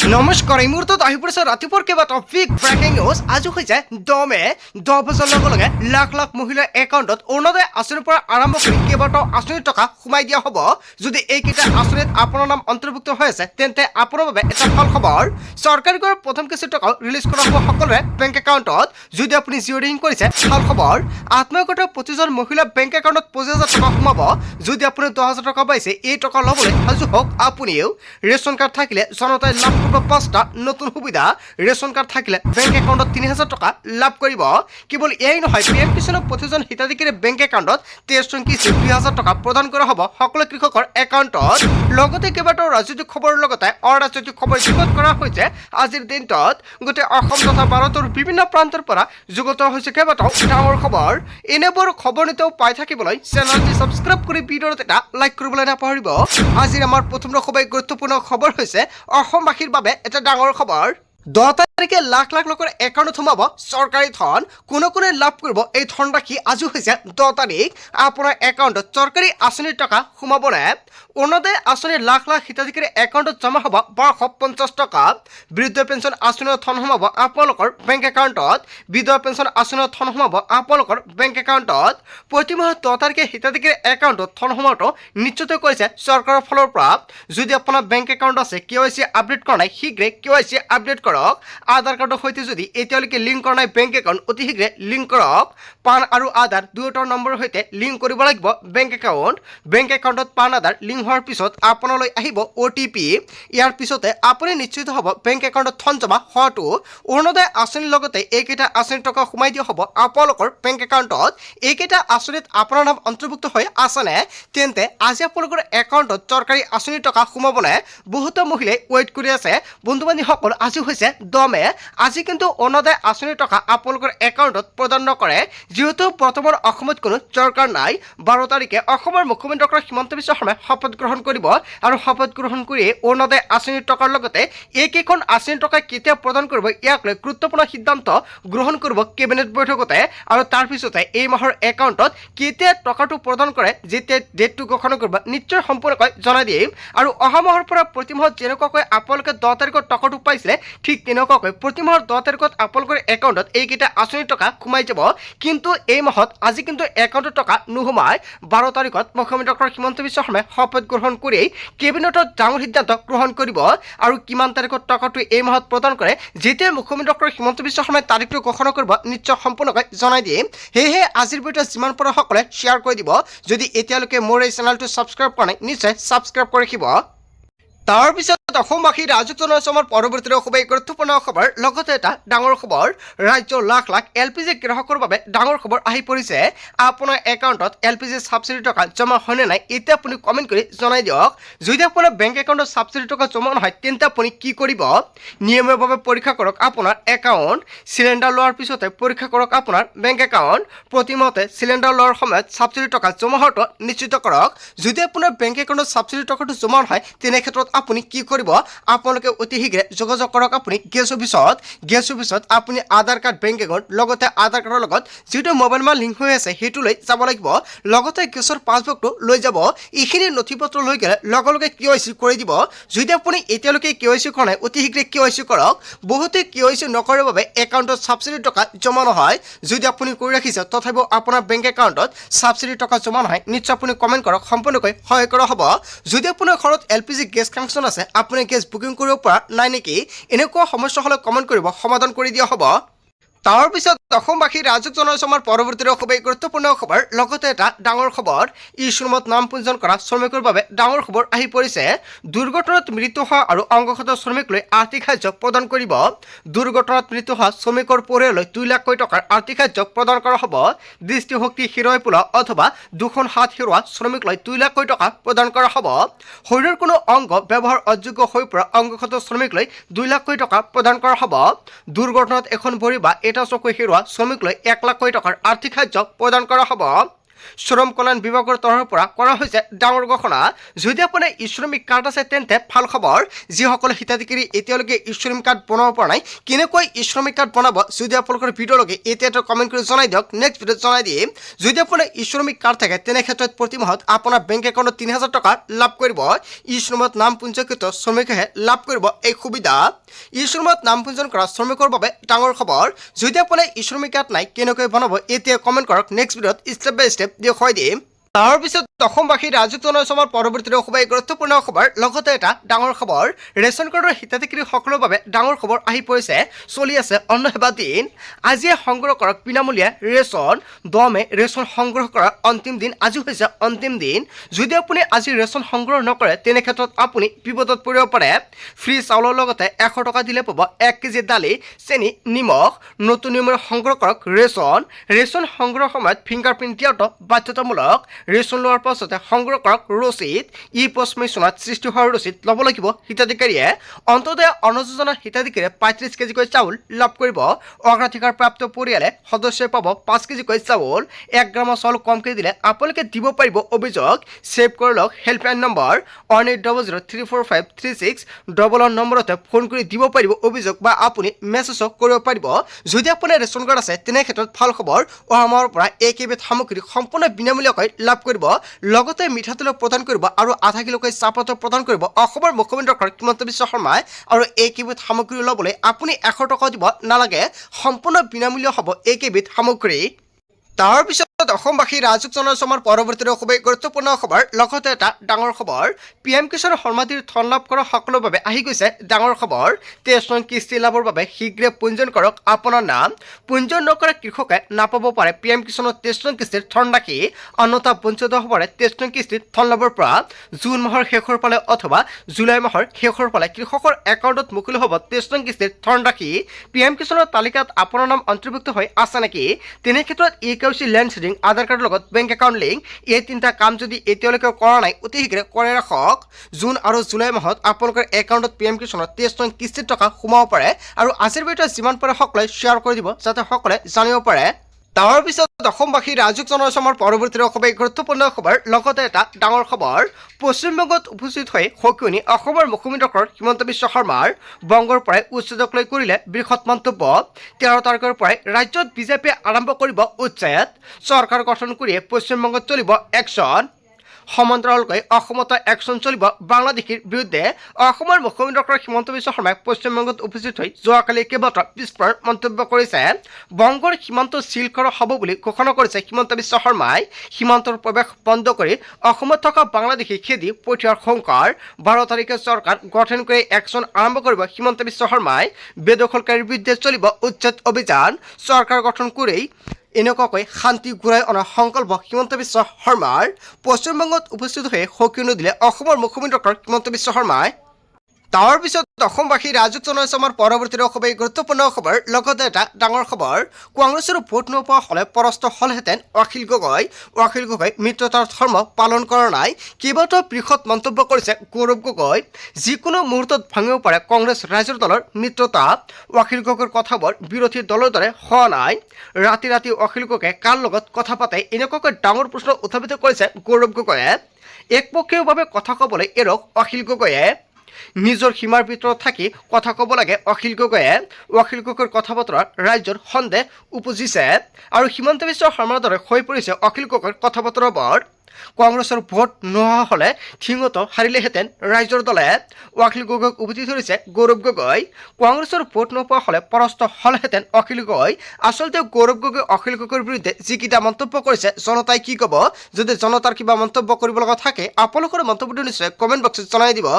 নমস্কাৰ এই মুহূৰ্তত আহি পৰিছে ৰাতিপুৱাৰ কেইবাটাও বিগ ব্ৰেকিং নিউজ। আজি হৈছে 10 মে 10 বজাৰ লগে লগে লাখ লাখ মহিলাৰ একাউণ্টত অৰুণোদয় আঁচনিৰ পৰা আৰম্ভ কৰি কেইবাটাও আঁচনিৰ টকা সোমাই দিয়া হ'ব। যদি এইকেইটা আঁচনিত আপোনাৰ নাম অন্তৰ্ভুক্ত হৈ আছে তেন্তে আপোনাৰ বাবে এটা ভাল খবৰ। চৰকাৰীকৈ প্ৰথম কিস্তিৰ টকা ৰিলিজ কৰা হ'ব সকলোৰে বেংক একাউণ্টত। যদি আপুনি জিঅ' ৰিং কৰিছে ভাল খবৰ, আত্মীয়গত প্ৰতিজন মহিলাৰ বেংক একাউণ্টত 25,000 টকা সোমাব। যদি আপুনি 10,000 টকা পাইছে এই টকা ল'বলৈ সাজু হওক আপুনিও। ৰেচন কাৰ্ড থাকিলে জনতাই লাভ কৰিব 5টা নতুন সুবিধা। ৰেচন কাৰ্ড থাকিলে বেংক একাউণ্টত 3,000 টকা লাভ কৰিব। কেৱল এয়াই নহয়, পিএম কিষাণৰ প্ৰতিজন হিতাধিকাৰীৰ বেংক একাউণ্টত 23 কিস্তিত 2,000 টকা প্ৰদান কৰা হ'ব সকলো কৃষকৰ একাউণ্টত। লগতে কেইবাটাও ৰাজনৈতিক খবৰৰ লগতে অৰাজনৈতিক খবৰ যুগুত কৰা হৈছে আজিৰ দিনটোত। গোটেই অসম তথা ভাৰতৰ বিভিন্ন প্ৰান্তৰ পৰা যুগুত হৈছে কেইবাটাও ডাঙৰ খবৰ। এনেবোৰ খবৰ নিতেও পাই থাকিবলৈ চেনেলটি ছাবস্ক্ৰাইব কৰি ভিডিঅ'ত এটা লাইক কৰিবলৈ নাপাহৰিব। আজিৰ আমাৰ প্ৰথম খুবেই গুৰুত্বপূৰ্ণ খবৰ হৈছে অসমবাসীৰ বাবে এটা ডাঙৰ খবৰ। 10 তাৰিখে লাখ লাখ লোকৰ একাউণ্টত সোমাব চৰকাৰী ধন। কোনে কোনে লাভ কৰিব এই ধন ৰাশি? আজি হৈছে 10 তাৰিখ। আপোনাৰ একাউণ্টত চৰকাৰী আঁচনিৰ টকা সোমাবনে? অৰুণোদয় আঁচনিৰ লাখ লাখ হিতাধিকাৰীৰ একাউণ্টত জমা হ'ব 1250 টকা। বৃদ্ধ পেঞ্চন আঁচনিৰ ধন সোমাব আপোনালোকৰ বেংক একাউণ্টত। বিধৱা পেঞ্চন আঁচনিৰ ধন সোমাব আপোনালোকৰ বেংক একাউণ্টত। প্ৰতি মাহত 10 তাৰিখে হিতাধিকাৰীৰ একাউণ্টত ধন সোমোৱাটো নিশ্চিত কৰিছে চৰকাৰৰ ফালৰ পৰা। যদি আপোনাৰ বেংক একাউণ্ট আছে, KYC আপডেট কৰা নাই, শীঘ্ৰে KYC আপডেট কৰক। আধাৰ কাৰ্ডৰ সৈতে যদি এতিয়ালৈকে লিংক কৰা নাই বেংক একাউণ্ট, অতি শীঘ্ৰে লিংক কৰক। পান আৰু আধাৰ দুয়োটাৰ নম্বৰৰ সৈতে লিংক কৰিব লাগিব বেংক একাউণ্ট। বেংক একাউণ্টত পান আধাৰ লিংক হোৱাৰ পিছত আপোনালৈ আহিব OTP। ইয়াৰ পিছতে আপুনি নিশ্চিত হ'ব বেংক একাউণ্টত ধন জমা হোৱাটো। অৰুণোদয় আঁচনিৰ লগতে এইকেইটা আঁচনিৰ টকা সোমাই দিয়া হ'ব আপোনালোকৰ বেংক একাউণ্টত। এইকেইটা আঁচনিত আপোনাৰ নাম অন্তৰ্ভুক্ত হৈ আছেনে? তেন্তে আজি আপোনালোকৰ একাউণ্টত চৰকাৰী আঁচনিৰ টকা সোমাবনে? বহুতো মহিলাই ৱেইট কৰি আছে। বন্ধু বান্ধৱীসকল, আজি হৈছে 10 মে। আজি কিন্তু অৰুণোদয় আঁচনিৰ টকা আপোনালোকৰ একাউণ্টত প্ৰদান নকৰে, যিহেতু বৰ্তমান অসমত কোনো চৰকাৰ নাই। 12 তাৰিখে অসমৰ মুখ্যমন্ত্ৰী ডক্টৰ হিমন্ত বিশ্ব শৰ্মাই শপত গ্ৰহণ কৰিব আৰু শপত গ্ৰহণ কৰি অৰুণোদয় আঁচনিৰ টকাৰ লগতে এইকেইখন আঁচনিৰ টকা কেতিয়া প্ৰদান কৰিব ইয়াক লৈ গুৰুত্বপূৰ্ণ সিদ্ধান্ত গ্ৰহণ কৰিব কেবিনেট বৈঠকতে। আৰু তাৰ পিছতে এই মাহৰ একাউণ্টত কেতিয়া টকাটো প্ৰদান কৰে, যেতিয়া ডেটটো ঘোষণা কৰিব নিশ্চয় সম্পূৰ্ণকৈ জনাই দিম। আৰু অহা মাহৰ পৰা প্ৰতি মাহত যেনেকুৱাকৈ আপোনালোকে 10 তাৰিখত টকাটো পাইছিলে ঠিক তেনেকুৱাকৈ প্ৰতি মাহৰ 10 তাৰিখত আপোনালোকৰ একাউণ্টত এইকেইটা আঁচনিৰ টকা সোমাই যাব। কিন্তু এই মাহত আজি কিন্তু একাউণ্টত টকা নোসোমায়। 12 তাৰিখত মুখ্যমন্ত্ৰী ডক্টৰ হিমন্ত বিশ্ব শৰ্মাই শপত গ্ৰহণ কৰি কেবিনেটত ডাঙৰ সিদ্ধান্ত গ্ৰহণ কৰিব। আৰু কিমান তাৰিখত টকাটো এই মাহত প্ৰদান কৰে, যেতিয়া মুখ্যমন্ত্ৰী ডক্টৰ হিমন্ত বিশ্ব শৰ্মাই তাৰিখটো ঘোষণা কৰিব নিশ্চয় সম্পূৰ্ণকৈ জনাই দিম। সেয়েহে আজিৰ ভিডিঅ'ত যিমান পাৰে সকলোৱে শ্বেয়াৰ কৰি দিব। যদি এতিয়ালৈকে মোৰ এই চেনেলটো ছাবস্ক্ৰাইব কৰা নাই নিশ্চয় ছাবস্ক্ৰাইব কৰি ৰাখিব। তাৰপিছত অসমবাসী ৰাজক জনাইছো আমাৰ পৰৱৰ্তী খুবেই গুৰুত্বপূৰ্ণ খবৰ, লগতে এটা ডাঙৰ খবৰ। ৰাজ্যৰ লাখ লাখ LPG গ্ৰাহকৰ বাবে ডাঙৰ খবৰ আহি পৰিছে। আপোনাৰ একাউণ্টত LPG ছাবচিডি টকা জমা হয়নে নাই এতিয়া আপুনি কমেণ্ট কৰি জনাই দিয়ক। যদি আপোনাৰ বেংক একাউণ্টত ছাবচিডি টকা জমা নহয় তেন্তে আপুনি কি কৰিব? নিয়মীয়াভাৱে পৰীক্ষা কৰক আপোনাৰ একাউণ্ট। চিলিণ্ডাৰ লোৱাৰ পিছতে পৰীক্ষা কৰক আপোনাৰ বেংক একাউণ্ট। প্ৰতিমাহতে চিলিণ্ডাৰ লোৱাৰ সময়ত ছাবচিডি টকা জমা হোৱাটো নিশ্চিত কৰক। যদি আপোনাৰ বেংক একাউণ্টত ছাবচিডি টকাটো জমা নহয় তেনে ক্ষেত্ৰত আপুনি কি কৰিব? আপোনালোকে অতি শীঘ্ৰে যোগাযোগ কৰক আপুনি গেছ অফিচত। গেছ অফিচত আপুনি আধাৰ কাৰ্ড, বেংক একাউণ্ট, লগতে আধাৰ কাৰ্ডৰ লগত যিটো মোবাইল নম্বৰ লিংক হৈ আছে সেইটো লৈ যাব লাগিব। লগতে গেছৰ পাছবুকটো লৈ যাব। এইখিনি নথিপত্ৰ লৈ গ'লে লগে লগে KYC কৰি দিব। যদি আপুনি এতিয়ালৈকে KYC কৰা নাই অতি শীঘ্ৰে KYC কৰক। বহুতে KYC নকৰাৰ বাবে একাউণ্টত ছাবচিডি টকা জমা নহয়। যদি আপুনি কৰি ৰাখিছে তথাপিও আপোনাৰ বেংক একাউণ্টত ছাবচিডি টকা জমা নহয় নিশ্চয় আপুনি কমেণ্ট কৰক, সম্পূৰ্ণকৈ সহায় কৰা হ'ব। যদি আপোনাৰ ঘৰত LPG গেছ কানেকশ্যন আছে, আপুনি গেছ বুকিং কৰিব পৰা নাই নেকি, এনেকুৱা সমস্যা হ'লে কমেণ্ট কৰিব, সমাধান কৰি দিয়া হ'ব। তাৰপিছত অসমবাসী ৰাজক জনাইছো আমাৰ পৰৱৰ্তী খুবেই গুৰুত্বপূৰ্ণ খবৰ, লগতে এটা ডাঙৰ খবৰ। ই-শ্ৰমত নাম পঞ্জীয়ন কৰা শ্ৰমিকৰ বাবে ডাঙৰ খবৰ আহি পৰিছে। দুৰ্ঘটনাত মৃত্যু হোৱা আৰু অংগগত শ্ৰমিক লৈ আৰ্থিক সাহায্য প্ৰদান কৰিব। দুৰ্ঘটনাত মৃত্যু হোৱা শ্ৰমিকৰ পৰিয়াললৈ 2 লাখ টকাৰ আৰ্থিক সাহায্য প্ৰদান কৰা হ'ব। দৃষ্টিশক্তি হেৰুৱাই পেলোৱা অথবা দুখন হাত হেৰুওৱা শ্ৰমিক লৈ 2 লাখ টকা প্ৰদান কৰা হ'ব। শৰীৰৰ কোনো অংগ ব্যৱহাৰ অযোগ্য হৈ পৰা অংগগত শ্ৰমিক লৈ 2 লাখ টকা প্ৰদান কৰা হ'ব। দুৰ্ঘটনাত এখন ভৰি বা এটা চকু হেৰুওৱা শ্ৰমিক লৈ 1 লাখ টকাৰ আৰ্থিক সাহায্য প্ৰদান কৰা হ'ব। শ্ৰম কল্যাণ বিভাগৰ তৰফৰ পৰা কৰা হৈছে ডাঙৰ ঘোষণা। যদি আপোনাৰ ই শ্ৰমিক কাৰ্ড আছে তেন্তে ভাল খবৰ। যিসকলে হিতাধিকাৰী এতিয়ালৈকে ই শ্ৰমিক কাৰ্ড বনাব পৰা নাই, কেনেকৈ ই শ্ৰমিক কাৰ্ড বনাব যদি আপোনালোকৰ ভিডিঅ'লৈকে এতিয়া কমেণ্ট কৰি জনাই দিয়ক, নেক্সট ভিডিঅ'ত জনাই দিম। যদি আপোনাৰ ই শ্ৰমিক কাৰ্ড থাকে তেনে ক্ষেত্ৰত প্ৰতি মাহত আপোনাৰ বেংক একাউণ্টত ৩,০০০ টকা লাভ কৰিব। ই শ্ৰমত নাম পঞ্জীকৃত শ্ৰমিকেহে লাভ কৰিব এই সুবিধা। ই শ্ৰমত নাম পঞ্জীয়ন কৰা শ্ৰমিকৰ বাবে ডাঙৰ খবৰ। যদি আপোনাৰ ই শ্ৰমিক কাৰ্ড নাই, কেনেকৈ বনাব এতিয়া কমেণ্ট কৰক, নেক্সট ভিডিঅ'ত ষ্টেপ বাই ষ্টেপ দেখুৱাই দিম। তাৰপিছত অসমবাসী ৰাজুক জনসমৰ পৰৱৰ্তী খুবেই গুৰুত্বপূৰ্ণ খবৰ, লগতে এটা ডাঙৰ খবৰ। ৰেচন কাৰ্ডৰ হিতাধিকাৰীসকলৰ বাবে ডাঙৰ খবৰ আহি পৰিছে। চলি আছে অন্ন সেৱা দিন। আজিয়ে সংগ্ৰহ কৰক বিনামূলীয়া ৰেচন। 10 মে ৰেচন সংগ্ৰহ কৰাৰ অন্তিম দিন। আজি হৈছে অন্তিম দিন। যদি আপুনি আজি ৰেচন সংগ্ৰহ নকৰে তেনে ক্ষেত্ৰত আপুনি বিপদত পৰিব পাৰে। ফ্ৰী চাউলৰ লগতে 100 টকা দিলে পাব 1 কেজি দালি, চেনি, নিমখ। নতুন নিয়মেৰে সংগ্ৰহ কৰক ৰেচন। ৰেচন সংগ্ৰহৰ সময়ত ফিংগাৰপ্ৰিণ্ট দিয়াটো বাধ্যতামূলক। ৰেচন লোৱাৰ পাছতে সংগ্ৰহ কৰক ৰচিদ। ই পোষ্ট মেচিনত সৃষ্টি হোৱা ৰচিদ ল'ব লাগিব হিতাধিকাৰীয়ে। অন্তদয় অন্ন যোজনাৰ হিতাধিকাৰীয়ে 35 কেজিকৈ চাউল লাভ কৰিব। অগ্ৰাধিকাৰ প্ৰাপ্ত পৰিয়ালে সদস্যই পাব 5 কেজিকৈ চাউল। 1 গ্ৰামৰ চাউল কমকৈ দিলে আপোনালোকে দিব পাৰিব অভিযোগ। ছেভ কৰি লওক হেল্পলাইন নম্বৰ 1800345361 নম্বৰতে ফোন কৰি দিব পাৰিব অভিযোগ, বা আপুনি মেছেজো কৰিব পাৰিব। যদি আপোনাৰ ৰেচন কাৰ্ড আছে তেনে ক্ষেত্ৰত ভাল খবৰ। অহা মাহৰ পৰা একেবিধ সামগ্ৰী সম্পূৰ্ণ বিনামূলীয়াকৈ লাভ কৰিব। লগতে মিঠাতেলো প্ৰদান কৰিব আৰু আধা কিলোকৈ চাহপাতো প্ৰদান কৰিব অসমৰ মুখ্যমন্ত্ৰী ডক্টৰ হিমন্ত বিশ্ব শৰ্মাই। আৰু এইকেইবিধ সামগ্ৰী ল'বলৈ আপুনি 100 টকা দিব নালাগে। সম্পূৰ্ণ বিনামূল্য হ'ব এইকেইবিধ সামগ্ৰী। তাৰপিছত অসমবাসী ৰাজুক জনসমৰ পৰৱৰ্তী খুবেই গুৰুত্বপূৰ্ণ খবৰ, লগতে এটা ডাঙৰ খবৰ। PM কিষাণ সন্মানিধিৰ ধন লাভ কৰা সকলৰ বাবে আহি গৈছে ডাঙৰ খবৰ। 23 নং কিস্তি লাভৰ বাবে শীঘ্ৰে পঞ্জীয়ন কৰক আপোনাৰ নাম। পঞ্জীয়ন নকৰা কৃষকে নাপাব পাৰে PM কিষাণৰ 23 নং কিস্তিৰ ধনৰাশি। অন্যথা বঞ্চিত হ'ব পাৰে 23 নং কিস্তিৰ ধন লাভৰ পৰা। জুন মাহৰ শেষৰ ফালে অথবা জুলাই মাহৰ শেষৰ ফালে কৃষকৰ একাউণ্টত মুকলি হ'ব 23 নং কিস্তিৰ ধনৰাশি। PM কিষাণৰ তালিকাত আপোনাৰ নাম অন্তৰ্ভুক্ত হৈ আছে নেকি? তেনে ক্ষেত্ৰত KYC লেণ্ড সিডিং, আধাৰ কাৰ্ডৰ লগত বেংক একাউণ্ট লিংক, এই 3টা কাম যদি এতিয়ালৈকে কৰা নাই অতি শীঘ্ৰে কৰি ৰাখক। জুন আৰু জুলাই মাহত আপোনালোকৰ একাউণ্টত PM কিষাণৰ 23 নং কিস্তিৰ টকা সোমাব পাৰে। আৰু আজিৰ ভিডিঅ'ত যিমান পাৰে সকলোৱে শ্বেয়াৰ কৰি দিব যাতে সকলোৱে জানিব পাৰে। তাৰপিছত অসমবাসী ৰাজুক জনসমৰ পৰৱৰ্তী খুবেই গুৰুত্বপূৰ্ণ খবৰ, লগতে এটা ডাঙৰ খবৰ। পশ্চিমবংগত উপস্থিত হৈ সকিয়নি অসমৰ মুখ্যমন্ত্ৰী ডক্টৰ হিমন্ত বিশ্ব শৰ্মাৰ। বংগৰ পৰাই উচ্ছেদক লৈ কৰিলে বৃহৎ মন্তব্য। 13 তাৰিখৰ পৰাই ৰাজ্যত বিজেপিয়ে আৰম্ভ কৰিব উচ্ছেদ। চৰকাৰ গঠন কৰিয়ে পশ্চিমবংগত চলিব একশ্যন। সমান্তৰালকৈ অসমতো একশ্যন চলিব বাংলাদেশীৰ বিৰুদ্ধে। অসমৰ মুখ্যমন্ত্ৰী ডক্টৰ হিমন্ত বিশ্ব শৰ্মাই পশ্চিমবংগত উপস্থিত হৈ যোৱাকালি কেইবাটাও বিস্ফোৰণ মন্তব্য কৰিছে। বংগৰ সীমান্ত চিল কৰা হ'ব বুলি ঘোষণা কৰিছে হিমন্ত বিশ্ব শৰ্মাই। সীমান্তৰ প্ৰৱেশ বন্ধ কৰি অসমত থকা বাংলাদেশী খেদি পঠিওৱাৰ সংকাৰ। 12 তাৰিখে চৰকাৰ গঠন কৰি একশ্যন আৰম্ভ কৰিব হিমন্ত বিশ্ব শৰ্মাই। বেদখলকাৰীৰ বিৰুদ্ধে চলিব উচ্ছেদ অভিযান। চৰকাৰ গঠন কৰি এনেকুৱাকৈ শান্তি ঘূৰাই অনাৰ সংকল্প হিমন্ত বিশ্ব শৰ্মাৰ। পশ্চিমবংগত উপস্থিত হৈ সকিয়নি দিলে অসমৰ মুখ্যমন্ত্ৰী ডক্টৰ হিমন্ত বিশ্ব শৰ্মাই। তাৰপিছত অসমবাসী ৰাজুক জনসমৰ পৰৱৰ্তী খুবেই গুৰুত্বপূৰ্ণ খবৰ, লগতে এটা ডাঙৰ খবৰ। কংগ্ৰেছৰ ভোট নোপোৱা হ'লে পৰাস্ত হ'লহেঁতেন অখিল গগৈ। অখিল গগৈ মিত্ৰতাৰ ধৰ্ম পালন কৰা নাই। কেইবাটাও বৃহৎ মন্তব্য কৰিছে গৌৰৱ গগৈ। যিকোনো মুহূৰ্তত ভাঙিব পাৰে কংগ্ৰেছ ৰাইজৰ দলৰ মিত্ৰতা। অখিল গগৈৰ কথাবোৰ বিৰোধী দলৰ দৰে হোৱা নাই। ৰাতি ৰাতি অখিল গগৈয়ে কাৰ লগত কথা পাতে, এনেকুৱাকৈ ডাঙৰ প্ৰশ্ন উত্থাপিত কৰিছে গৌৰৱ গগৈয়ে। একপক্ষীয়ভাৱে কথা ক'বলৈ এৰক অখিল গগৈয়ে। নিজৰ সীমাৰ ভিতৰত থাকি কথা ক'ব লাগে অখিল গগৈয়ে। অখিল গগৈৰ কথা বতৰা ৰাজ্যৰ সন্দেহ উপজিছে। আৰু হিমন্ত বিশ্ব শৰ্মাৰ দৰে হৈ পৰিছে অখিল গগৈৰ কথা বতৰাবোৰ। কংগ্ৰেছৰ ভোট নোহোৱা হ'লে ঠিঙত হাৰিলেহেঁতেন ৰাইজৰ দলে। অখিল গগৈক উভতি ধৰিছে গৌৰৱ গগৈ। কংগ্ৰেছৰ ভোট নোপোৱা হ'লে পৰাস্ত হ'লহেঁতেন অখিল গগৈ। আচলতে গৌৰৱ গগৈ অখিল গগৈৰ বিৰুদ্ধে যিকেইটা মন্তব্য কৰিছে জনতাই কি ক'ব? যদি জনতাৰ কিবা মন্তব্য কৰিব লগা থাকে আপোনালোকৰ মন্তব্যটো নিশ্চয় কমেণ্ট বক্সত জনাই দিব।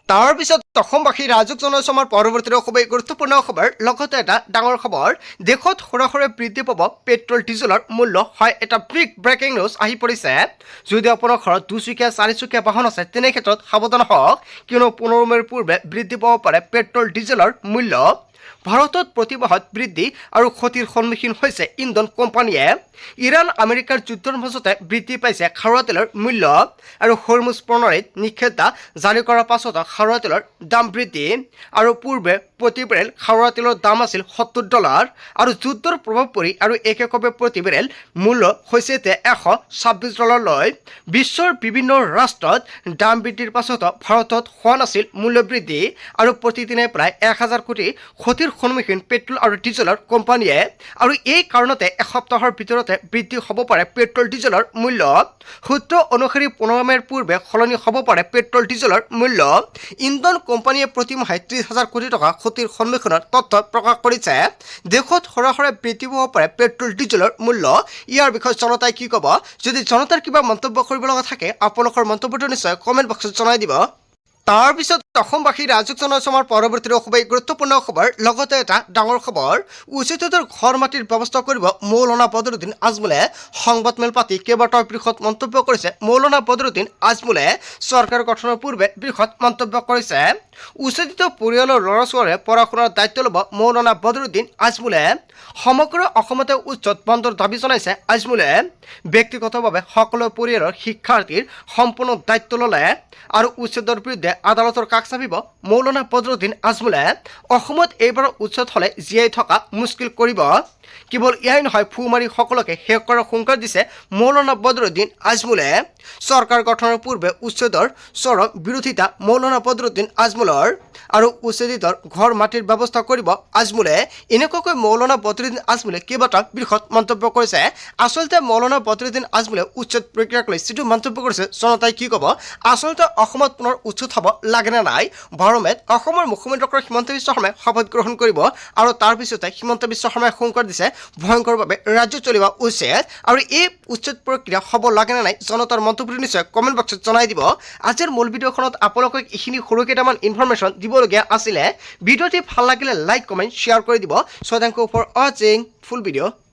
তাৰপিছত অসমবাসী ৰাজুক জনসমৰ পৰৱৰ্তী খুবেই গুৰুত্বপূৰ্ণ খবৰ, লগতে এটা ডাঙৰ খবৰ। দেশত সৰাসৰি বৃদ্ধি পাব পেট্ৰল ডিজেলৰ মূল্য। হয়, এটা বিগ ব্ৰেকিং নিউজ আহি পৰিছে। যদি আপোনাৰ ঘৰত 2চকীয়া 4চকীয়া বাহন আছে তেনে ক্ষেত্ৰত সাৱধান হওক, কিয়নো 15 মেৰ পূৰ্বে বৃদ্ধি পাব পাৰে পেট্ৰল ডিজেলৰ মূল্য। ভাৰতত প্ৰতি মাহত বৃদ্ধি আৰু ক্ষতিৰ সন্মুখীন হৈছে ইন্ধন কোম্পানীয়ে ইৰাণ আমেৰিকাৰ যুদ্ধৰ মাজতে বৃদ্ধি পাইছে খাৰুৱা তেলৰ মূল্য আৰু হৰমুজ প্ৰণালীত নিষেধাজ্ঞা জাৰি কৰাৰ পাছত খাৰুৱা তেলৰ দাম বৃদ্ধি আৰু পূৰ্বে প্ৰতি বেৰেল খাৰুৱা তেলৰ দাম আছিল $70 আৰু যুদ্ধৰ প্ৰভাৱ পৰি আৰু এককভাৱে প্ৰতি বেৰেল মূল্য হৈছে এতিয়া $126 বিশ্বৰ বিভিন্ন ৰাষ্ট্ৰত দাম বৃদ্ধিৰ পাছত ভাৰতত হোৱা নাছিল মূল্য বৃদ্ধি আৰু প্ৰতিদিনে প্ৰায় 1000 কোটি ক্ষতিৰ সন্মুখীন পেট্ৰল আৰু ডিজেলৰ কোম্পানীয়ে আৰু এই কাৰণতে এসপ্তাহৰ ভিতৰতে বৃদ্ধি হ'ব পাৰে পেট্ৰল ডিজেলৰ মূল্য সূত্ৰ অনুসৰি 15 মেৰ পূৰ্বে সলনি হ'ব পাৰে পেট্ৰল ডিজেলৰ মূল্য ইন্ধন কোম্পানীয়ে প্ৰতি মাহে 30,000 কোটি টকা ক্ষতিৰ সন্মুখীনৰ তথ্য প্ৰকাশ কৰিছে দেশত সৰাসৰি বৃদ্ধি হ'ব পাৰে পেট্ৰল ডিজেলৰ মূল্য ইয়াৰ বিষয়ে জনতাই কি ক'ব যদি জনতাৰ কিবা মন্তব্য কৰিব লগা থাকে আপোনালোকৰ মন্তব্যটো নিশ্চয় কমেণ্ট বক্সত জনাই দিব তাৰ পিছত অসমবাসী ৰাজক জনসমাৰ পৰৱৰ্তী খুবেই গুৰুত্বপূৰ্ণ খবৰ লগতে এটা ডাঙৰ খবৰ উচিতৰ ঘৰ মাটিৰ ব্যৱস্থা কৰিব মৌলানা বদৰুদ্দিন আজমলে সংবাদমেল পাতি কেইবাটাও বৃহৎ মন্তব্য কৰিছে মৌলানা বদৰুদ্দিন আজমলে চৰকাৰ গঠনৰ পূৰ্বে বৃহৎ মন্তব্য কৰিছে উচিত পৰিয়ালৰ ল'ৰা ছোৱালীয়ে পঢ়া শুনাৰ দায়িত্ব ল'ব মৌলানা বদৰুদ্দিন আজমলে সমগ্ৰ অসমতে উচ্চত বন্ধৰ দাবী জনাইছে আজমলে ব্যক্তিগতভাৱে সকলো পৰিয়ালৰ শিক্ষাৰ্থীৰ সম্পূৰ্ণ দায়িত্ব ল'লে আৰু উচ্ছেদৰ বিৰুদ্ধে আদালতৰ কাষ চাপিব মৌলানা বদৰুদ্দিন আজমলে অসমত এইবাৰ উচ্ছেদ হ'লে জীয়াই থকা মুস্কিল কৰিব কেৱল ইয়াই নহয় ফু মাৰি সকলোকে শেষ কৰাৰ হুংকাৰ দিছে মৌলানা বদৰুদ্দিন আজমলে চৰকাৰ গঠনৰ পূৰ্বে উচ্ছেদৰ চৰম বিৰোধিতা মৌলানা বদৰুদ্দিন আজমলৰ আৰু উচ্ছেদিতৰ ঘৰ মাটিৰ ব্যৱস্থা কৰিব আজমলে এনেকুৱাকৈ মৌলানা বদৰুদ্দিন আজমলে কেইবাটাও বৃহৎ মন্তব্য কৰিছে আচলতে মৌলানা বদৰুদ্দিন আজমলে উচ্ছেদ প্ৰক্ৰিয়াক লৈ যিটো মন্তব্য কৰিছে জনতাই কি ক'ব আচলতে অসমত পুনৰ উচ্ছেদ হ'ব লাগে নে নাই 12 মেত অসমৰ মুখ্যমন্ত্ৰী ডক্টৰ হিমন্ত বিশ্ব শৰ্মাই শপত গ্ৰহণ কৰিব আৰু তাৰ পিছতে হিমন্ত বিশ্ব শৰ্মাই হুংকাৰ দিছে ভয়ংকৰভাৱে ৰাজ্য চলিব উচিত আৰু এই উচ্ছেদ প্ৰক্ৰিয়া হ'ব লাগে নে নাই জনতাৰ মন্তব্যটো নিশ্চয় কমেণ্ট বক্সত জনাই দিব আজিৰ মূল ভিডিঅ'খনত আপোনালোকক এইখিনি সৰু কেইটামান ইনফৰমেশ্যন দিবলগীয়া আছিলে ভিডিঅ'টি ভাল লাগিলে লাইক কমেণ্ট শ্বেয়াৰ কৰি দিব সো থেংক ইউ ফৰ ৱাচিং ফুল ভিডিঅ'